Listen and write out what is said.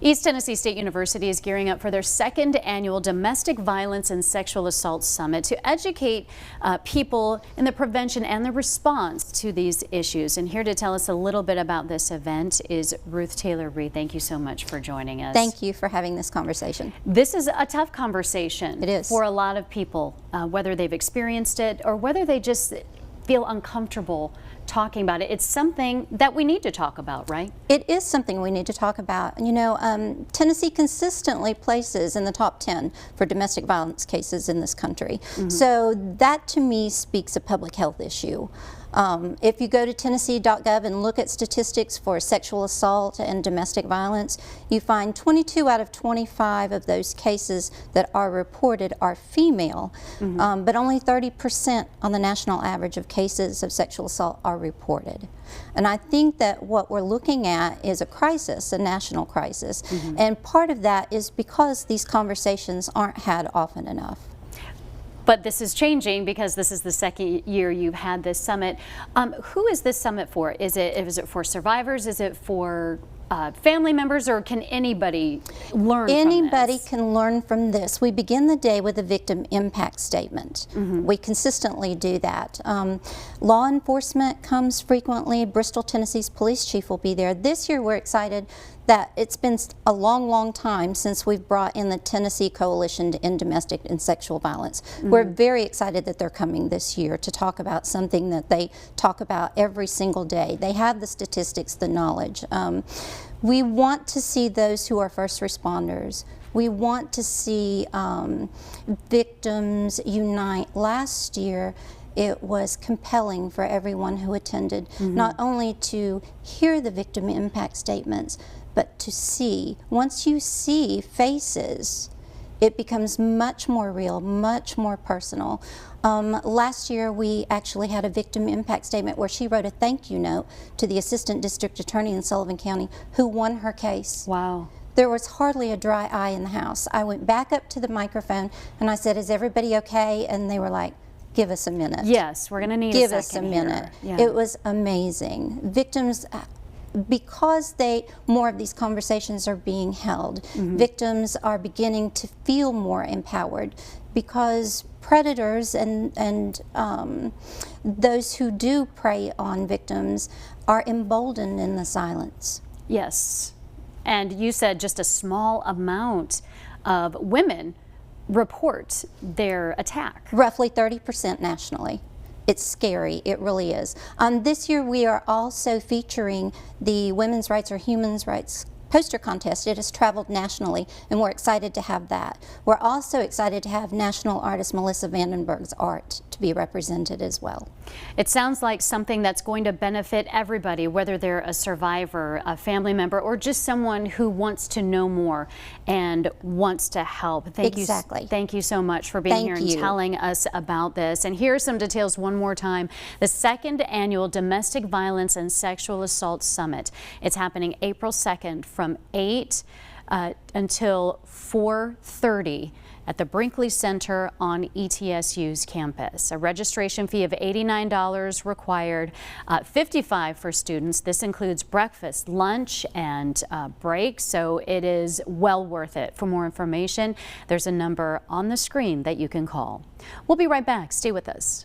East Tennessee State University is gearing up for their second annual Domestic Violence and Sexual Assault Summit to educate people in the prevention and the response to these issues. And here to tell us a little bit about this event is Ruth Taylor-Reed. Thank you so much for joining us. Thank you for having this conversation. This is a tough conversation. It is. For a lot of people, whether they've experienced it or whether they just feel uncomfortable talking about it. It's something that we need to talk about, right? It is something we need to talk about. You know, Tennessee consistently places in the top 10 for domestic violence cases in this country. So that to me speaks a public health issue. If you go to tennessee.gov and look at statistics for sexual assault and domestic violence, you find 22 out of 25 of those cases that are reported are female, but only 30% on the national average of cases of sexual assault are reported. And I think that what we're looking at is a crisis, a national crisis, and part of that is because these conversations aren't had often enough. But this is changing because this is the second year you've had this summit. Who is this summit for? Is it for survivors? Is it for family members, or can anybody learn from this? Anybody can learn from this. We begin the day with a victim impact statement. We consistently do that. Law enforcement comes frequently. Bristol, Tennessee's police chief will be there. This year we're excited that it's been a long time since we've brought in the Tennessee Coalition to End Domestic and Sexual Violence. We're very excited that they're coming this year to talk about something that they talk about every single day. They have the statistics, the knowledge. We want to see those who are first responders. We want to see victims unite. Last year, it was compelling for everyone who attended, not only to hear the victim impact statements, but to see. Once you see faces, it becomes much more real, much more personal. Last year, we actually had a victim impact statement where she wrote a thank you note to the Assistant District Attorney in Sullivan County who won her case. Wow. There was hardly a dry eye in the house. I went back up to the microphone and I said, "Is everybody okay?" And they were like, "Give us a minute." Yes, we're going to need Give a us a second minute. here. It was amazing. Victims, because more of these conversations are being held, victims are beginning to feel more empowered because predators and those who do prey on victims are emboldened in the silence. Yes, and you said just a small amount of women report their attack. Roughly 30% nationally. It's scary, it really is. This year we are also featuring the Women's Rights or Human Rights poster contest. It has traveled nationally and we're excited to have that. We're also excited to have national artist Melissa Vandenberg's art to be represented as well. It sounds like something that's going to benefit everybody, whether they're a survivor, a family member, or just someone who wants to know more and wants to help. Thank you so much for being here and telling us about this. And here are some details one more time. The second annual Domestic Violence and Sexual Assault Summit. It's happening April 2nd from 8 until 4:30 at the Brinkley Center on ETSU's campus. A registration fee of $89 required, $55 for students. This includes breakfast, lunch, and break, so it is well worth it. For more information, there's a number on the screen that you can call. We'll be right back. Stay with us.